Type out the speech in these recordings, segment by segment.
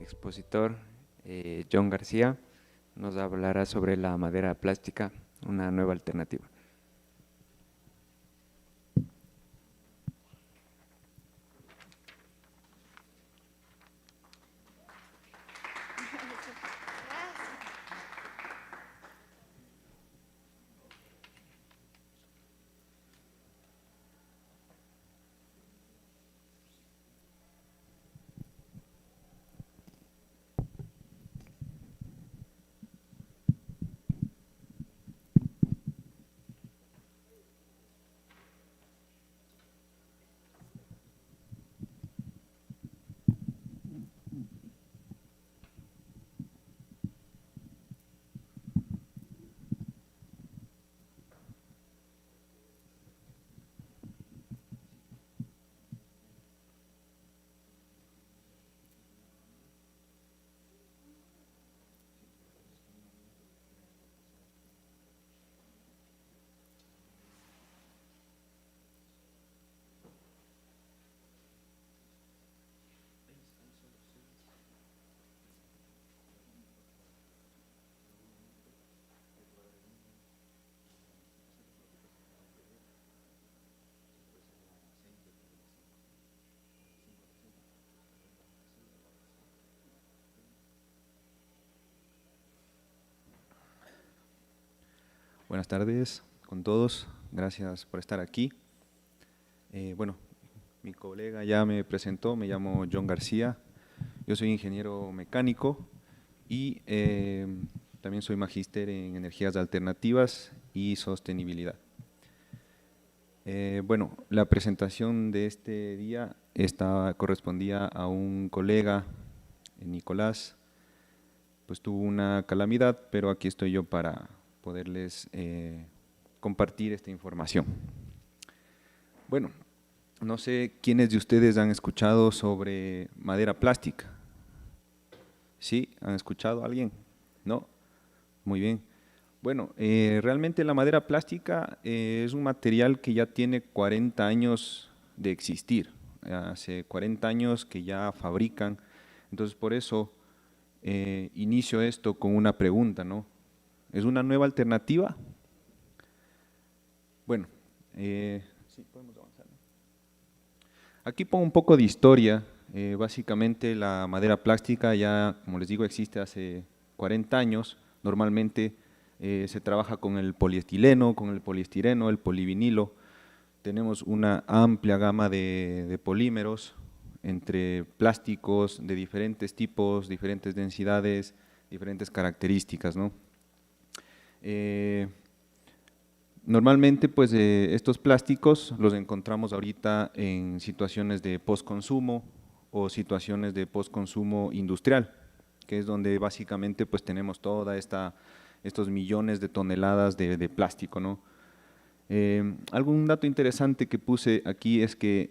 expositor, John García, nos hablará sobre la madera plástica, una nueva alternativa. Buenas tardes con todos, gracias por estar aquí. Bueno, mi colega ya me presentó, me llamo John García, yo soy ingeniero mecánico y también soy magíster en energías alternativas y sostenibilidad. Bueno, la presentación de este día correspondía a un colega, Nicolás, pues tuvo una calamidad, pero aquí estoy yo para poderles compartir esta información. Bueno, no sé quiénes de ustedes han escuchado sobre madera plástica. ¿Sí? ¿Han escuchado a alguien? ¿No? Muy bien. Bueno, realmente la madera plástica es un material que ya tiene 40 años de existir. Hace 40 años que ya fabrican. Entonces, por eso inicio esto con una pregunta, ¿no? ¿Es una nueva alternativa? Bueno, sí, podemos avanzar, ¿no? Aquí pongo un poco de historia. Básicamente la madera plástica ya, como les digo, existe hace 40 años. Normalmente se trabaja con el poliestileno, con el poliestireno, el polivinilo. Tenemos una amplia gama de polímeros entre plásticos de diferentes tipos, diferentes densidades, diferentes características, ¿no? Normalmente, pues estos plásticos los encontramos ahorita en situaciones de postconsumo o situaciones de postconsumo industrial, que es donde básicamente pues tenemos estos millones de toneladas de plástico, ¿no? Algún dato interesante que puse aquí es que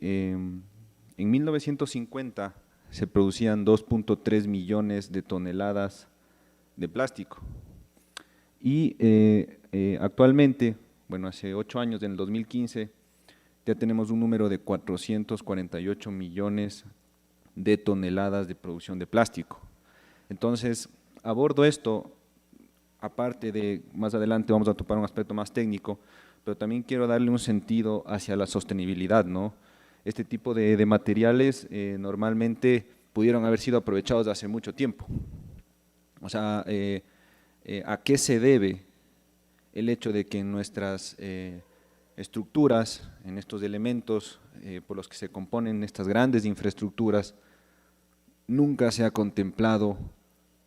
en 1950 se producían 2.3 millones de toneladas de plástico y actualmente, bueno, hace 8 años, en el 2015, ya tenemos un número de 448 millones de toneladas de producción de plástico. Entonces, abordo esto, aparte de, más adelante vamos a topar un aspecto más técnico, pero también quiero darle un sentido hacia la sostenibilidad, ¿no? Este tipo de materiales normalmente pudieron haber sido aprovechados hace mucho tiempo. O sea, ¿a qué se debe el hecho de que en nuestras estructuras, en estos elementos por los que se componen estas grandes infraestructuras, nunca se ha contemplado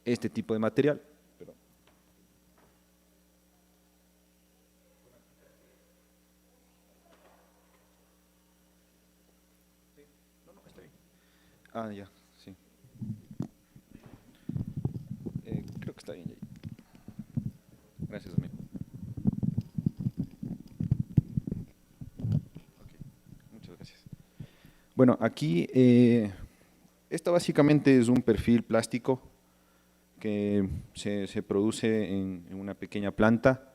este tipo de material? Ah, ya, sí. Creo que está bien ya. Gracias, amigo. Okay, muchas gracias. Bueno, aquí, esta básicamente es un perfil plástico que se produce en una pequeña planta.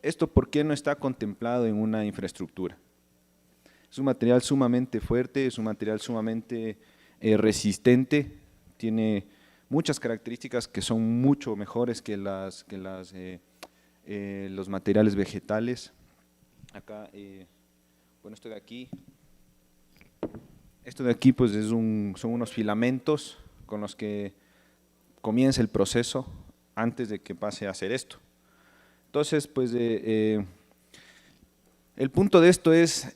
¿Esto por qué no está contemplado en una infraestructura? Es un material sumamente fuerte, es un material sumamente resistente, tiene muchas características que son mucho mejores que los materiales vegetales. Acá, bueno, esto de aquí pues son unos filamentos con los que comienza el proceso antes de que pase a hacer esto. Entonces, pues el punto de esto es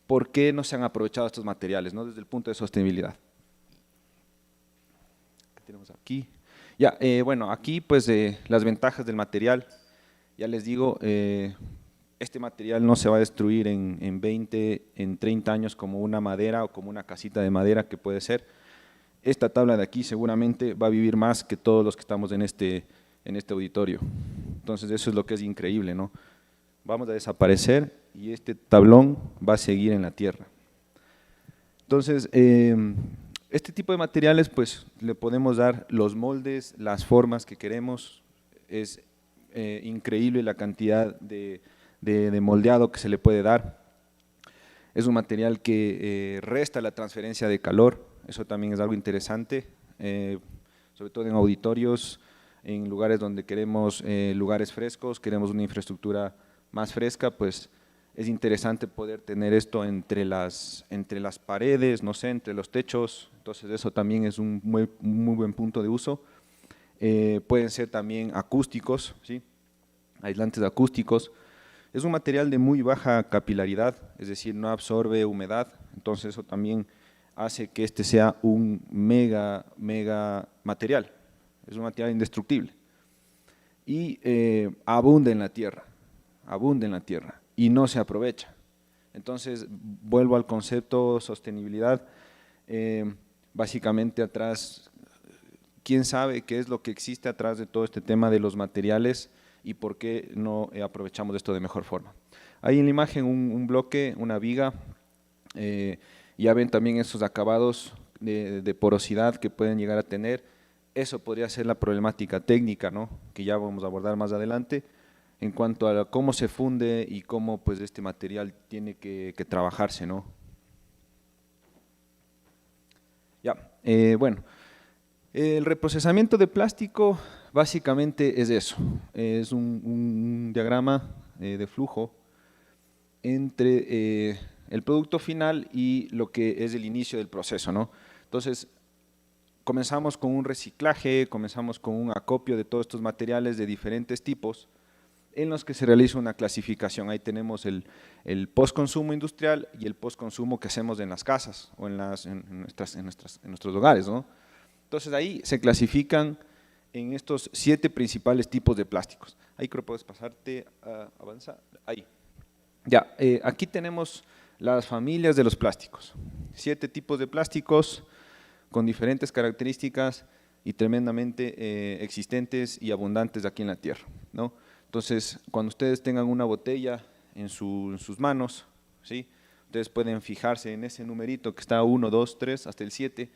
por qué no se han aprovechado estos materiales, ¿no? Desde el punto de sostenibilidad. ¿Qué tenemos aquí? Ya, bueno, aquí pues las ventajas del material, ya les digo, este material no se va a destruir en 20, en 30 años como una madera o como una casita de madera que puede ser. Esta tabla de aquí seguramente va a vivir más que todos los que estamos en este auditorio. Entonces eso es lo que es increíble, ¿no? Vamos a desaparecer y este tablón va a seguir en la tierra. Entonces, este tipo de materiales pues le podemos dar los moldes, las formas que queremos. Es increíble la cantidad de moldeado que se le puede dar. Es un material que resta la transferencia de calor, eso también es algo interesante, sobre todo en auditorios, en lugares donde queremos lugares frescos, queremos una infraestructura más fresca, pues es interesante poder tener esto entre las paredes, no sé, entre los techos, entonces eso también es un muy buen punto de uso. Pueden ser también acústicos, ¿sí? Aislantes acústicos. Es un material de muy baja capilaridad, es decir, no absorbe humedad, entonces eso también hace que este sea un mega material, es un material indestructible y abunda en la tierra y no se aprovecha. Entonces, vuelvo al concepto sostenibilidad, básicamente atrás, ¿quién sabe qué es lo que existe atrás de todo este tema de los materiales y por qué no aprovechamos esto de mejor forma? Ahí en la imagen un bloque, una viga, ya ven también esos acabados de porosidad que pueden llegar a tener. Eso podría ser la problemática técnica, ¿no?, que ya vamos a abordar más adelante, en cuanto a cómo se funde y cómo pues este material tiene que trabajarse, ¿no? Ya, bueno, el reprocesamiento de plástico básicamente es eso, es un diagrama de flujo entre el producto final y lo que es el inicio del proceso, ¿no? Entonces, comenzamos con un reciclaje, comenzamos con un acopio de todos estos materiales de diferentes tipos, en los que se realiza una clasificación. Ahí tenemos el postconsumo industrial y el postconsumo que hacemos en las casas o en nuestros hogares, ¿no? Entonces ahí se clasifican en estos 7 principales tipos de plásticos. Ahí creo que puedes pasarte a avanzar. Ahí. Ya, aquí tenemos las familias de los plásticos. 7 tipos de plásticos con diferentes características y tremendamente existentes y abundantes aquí en la Tierra, ¿no? Entonces, cuando ustedes tengan una botella en sus manos, ¿sí?, ustedes pueden fijarse en ese numerito que está 1, 2, 3, hasta el 7,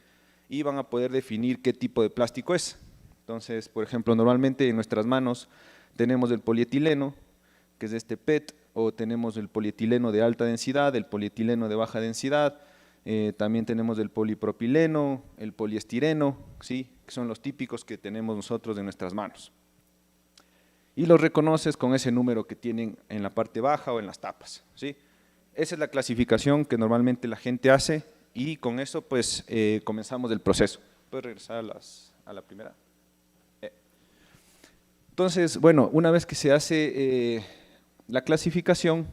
y van a poder definir qué tipo de plástico es. Entonces, por ejemplo, normalmente en nuestras manos tenemos el polietileno, que es este PET, o tenemos el polietileno de alta densidad, el polietileno de baja densidad, también tenemos el polipropileno, el poliestireno, ¿sí?, que son los típicos que tenemos nosotros en nuestras manos. Y los reconoces con ese número que tienen en la parte baja o en las tapas, ¿sí? Esa es la clasificación que normalmente la gente hace y con eso pues comenzamos el proceso. ¿Puedes regresar a la primera? Entonces, bueno, una vez que se hace la clasificación,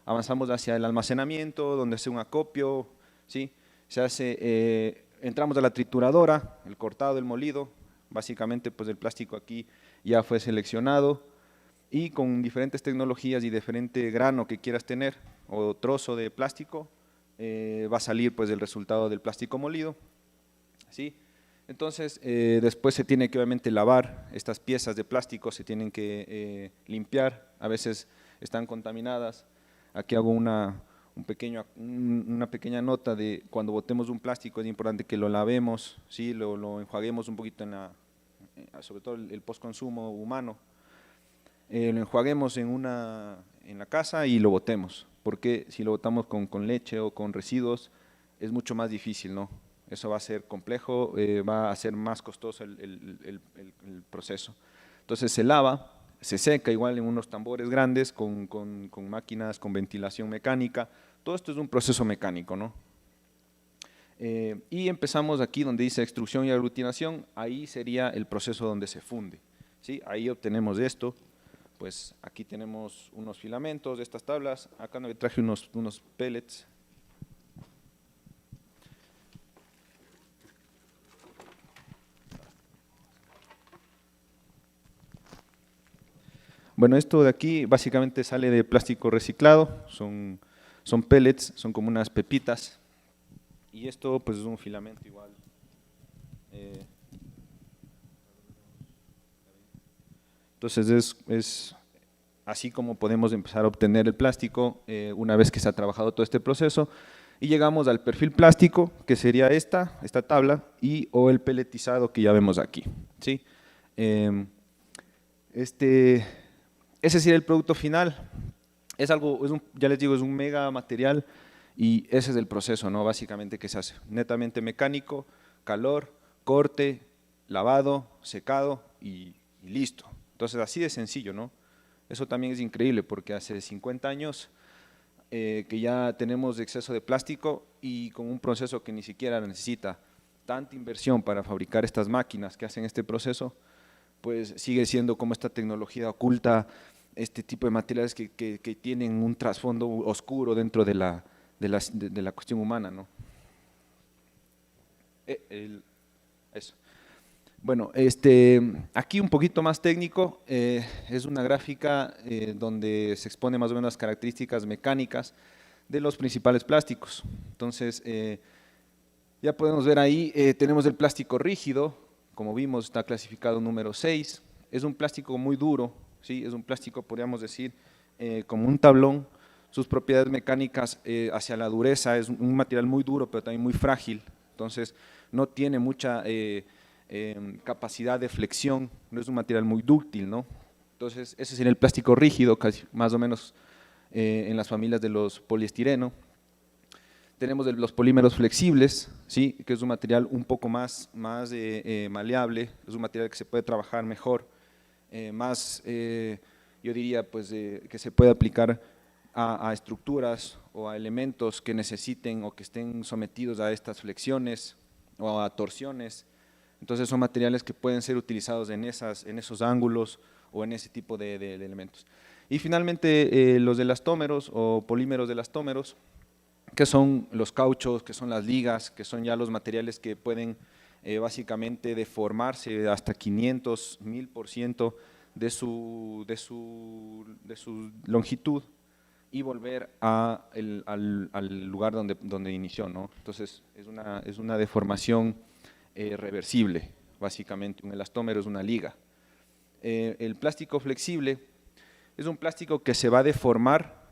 avanzamos hacia el almacenamiento, donde hace un acopio, ¿sí? Se hace, entramos a la trituradora, el cortado, el molido, básicamente pues el plástico aquí ya fue seleccionado y con diferentes tecnologías y diferente grano que quieras tener o trozo de plástico, va a salir pues el resultado del plástico molido, ¿sí? Entonces, después se tiene que obviamente lavar, estas piezas de plástico se tienen que limpiar, a veces están contaminadas. Aquí hago una pequeña nota de cuando botemos un plástico es importante que lo lavemos, ¿sí?, lo enjuaguemos un poquito sobre todo el postconsumo humano, lo enjuaguemos en la casa y lo botemos, porque si lo botamos con leche o con residuos, es mucho más difícil, ¿no? Eso va a ser complejo, va a ser más costoso el proceso. Entonces se lava, se seca igual en unos tambores grandes con máquinas, con ventilación mecánica. Todo esto es un proceso mecánico, ¿no? Y empezamos aquí donde dice extrusión y aglutinación, ahí sería el proceso donde se funde, ¿sí? Ahí obtenemos esto, pues aquí tenemos unos filamentos de estas tablas, acá me traje unos pellets. Bueno, esto de aquí básicamente sale de plástico reciclado, son pellets, son como unas pepitas, y esto pues es un filamento igual. Entonces es así como podemos empezar a obtener el plástico una vez que se ha trabajado todo este proceso, y llegamos al perfil plástico, que sería esta tabla, o el pelletizado que ya vemos aquí, ¿sí? Ese sería el producto final. Ya les digo, es un mega material y ese es el proceso, ¿no? Básicamente que se hace netamente mecánico, calor, corte, lavado, secado y listo. Entonces así de sencillo, ¿no? Eso también es increíble porque hace 50 años que ya tenemos exceso de plástico y con un proceso que ni siquiera necesita tanta inversión para fabricar estas máquinas que hacen este proceso, pues sigue siendo como esta tecnología oculta, este tipo de materiales que tienen un trasfondo oscuro dentro de la cuestión humana, ¿no? Eso. Bueno, aquí un poquito más técnico, es una gráfica donde se expone más o menos las características mecánicas de los principales plásticos. Entonces, ya podemos ver ahí, tenemos el plástico rígido, como vimos está clasificado número 6, es un plástico muy duro, ¿sí? Es un plástico, podríamos decir, como un tablón. Sus propiedades mecánicas hacia la dureza, es un material muy duro pero también muy frágil, entonces no tiene mucha capacidad de flexión, no es un material muy dúctil, ¿no? Entonces ese sería el plástico rígido, casi más o menos en las familias de los poliestireno. Tenemos los polímeros flexibles, ¿sí? Que es un material un poco más maleable, es un material que se puede trabajar mejor, yo diría pues, que se puede aplicar a estructuras o a elementos que necesiten o que estén sometidos a estas flexiones o a torsiones. Entonces son materiales que pueden ser utilizados en esos ángulos o en ese tipo de elementos. Y finalmente los elastómeros o polímeros de elastómeros, que son los cauchos, que son las ligas, que son ya los materiales que pueden básicamente deformarse hasta 500, 1000% de su longitud y volver al lugar donde inició, ¿no? Entonces es una deformación reversible, básicamente un elastómero es una liga. El plástico flexible es un plástico que se va a deformar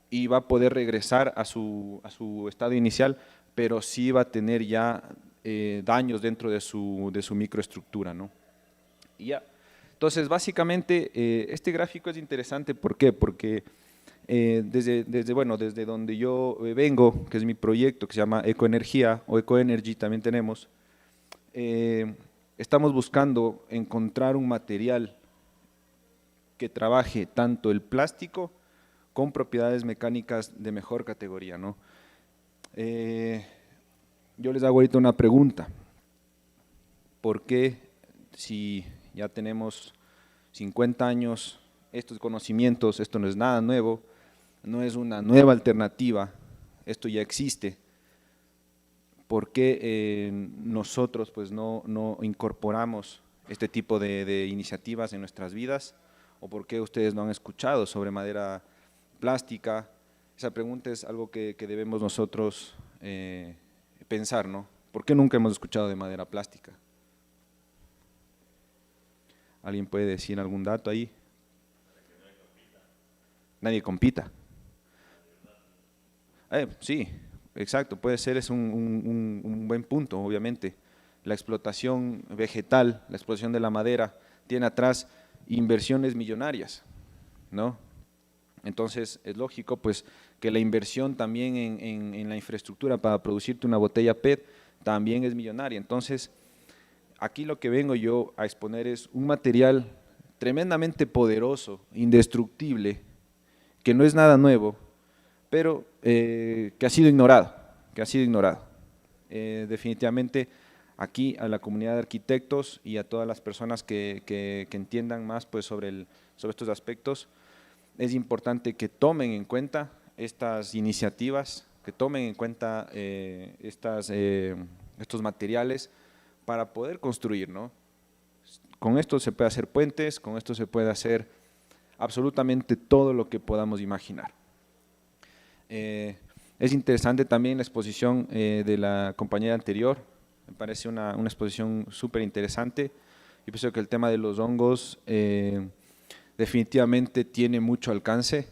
y va a poder regresar a su estado inicial, pero sí va a tener ya daños dentro de su microestructura, ¿no? Y ya. Entonces, básicamente, este gráfico es interesante, ¿por qué? Porque desde donde yo vengo, que es mi proyecto, que se llama Ecoenergía, o Ecoenergy también tenemos, estamos buscando encontrar un material que trabaje tanto el plástico con propiedades mecánicas de mejor categoría, ¿no? Yo les hago ahorita una pregunta. ¿Por qué si ya tenemos 50 años, estos conocimientos, esto no es nada nuevo, no es una nueva alternativa, esto ya existe? ¿Por qué nosotros pues, no incorporamos este tipo de iniciativas en nuestras vidas? ¿O por qué ustedes no han escuchado sobre madera plástica? Esa pregunta es algo que debemos nosotros pensar, ¿no? ¿Por qué nunca hemos escuchado de madera plástica? ¿Alguien puede decir algún dato ahí? Nadie compita. Sí, exacto, puede ser, es un buen punto, obviamente. La explotación vegetal, la explotación de la madera, tiene atrás inversiones millonarias, ¿no? Entonces es lógico pues que la inversión también en la infraestructura para producirte una botella PET también es millonaria. Entonces aquí lo que vengo yo a exponer es un material tremendamente poderoso, indestructible, que no es nada nuevo, pero que ha sido ignorado, definitivamente aquí a la comunidad de arquitectos y a todas las personas que entiendan más pues, sobre estos aspectos, es importante que tomen en cuenta estas iniciativas, que tomen en cuenta estos materiales para poder construir, ¿no? Con esto se puede hacer puentes, con esto se puede hacer absolutamente todo lo que podamos imaginar. Es interesante también la exposición de la compañera anterior, me parece una exposición súper interesante. Yo pienso que el tema de los hongos definitivamente tiene mucho alcance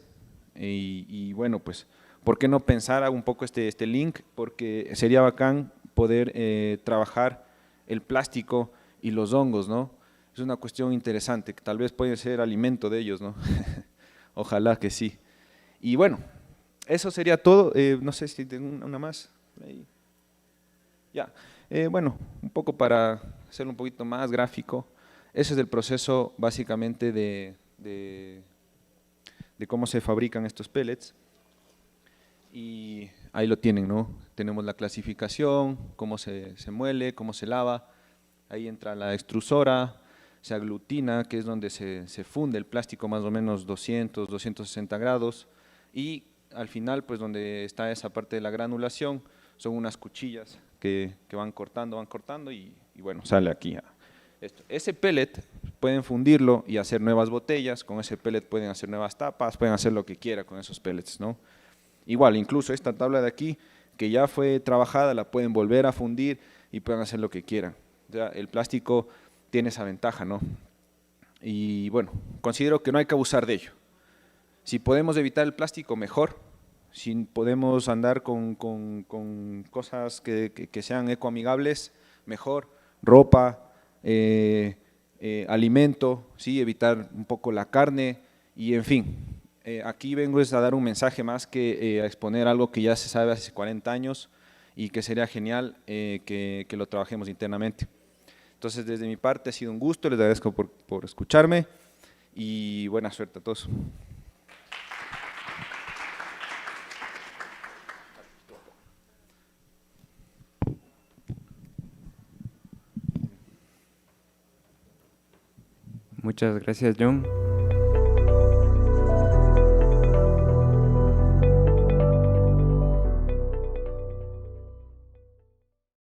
y bueno, pues, ¿por qué no pensar un poco este link? Porque sería bacán poder trabajar el plástico y los hongos, ¿no? Es una cuestión interesante, que tal vez puede ser alimento de ellos, ¿no? Ojalá que sí. Y bueno, eso sería todo. No sé si tengo una más. Ahí. Ya. Bueno, un poco para hacerlo un poquito más gráfico. Ese es el proceso básicamente de cómo se fabrican estos pellets. Y ahí lo tienen, ¿no? Tenemos la clasificación, cómo se muele, cómo se lava. Ahí entra la extrusora, se aglutina, que es donde se funde el plástico más o menos 200, 260 grados. Y al final, pues donde está esa parte de la granulación, son unas cuchillas que van cortando y bueno, sale aquí esto. Ese pellet pueden fundirlo y hacer nuevas botellas, con ese pellet pueden hacer nuevas tapas, pueden hacer lo que quieran con esos pellets, ¿no? Igual, incluso esta tabla de aquí, que ya fue trabajada, la pueden volver a fundir y pueden hacer lo que quieran. O sea, el plástico tiene esa ventaja, ¿no? Y bueno, considero que no hay que abusar de ello. Si podemos evitar el plástico, mejor. Si podemos andar con cosas que sean ecoamigables, mejor. Ropa, alimento, ¿sí? Evitar un poco la carne y en fin. Aquí vengo a dar un mensaje más que a exponer algo que ya se sabe hace 40 años y que sería genial que lo trabajemos internamente. Entonces, desde mi parte ha sido un gusto, les agradezco por escucharme y buena suerte a todos. Muchas gracias, John.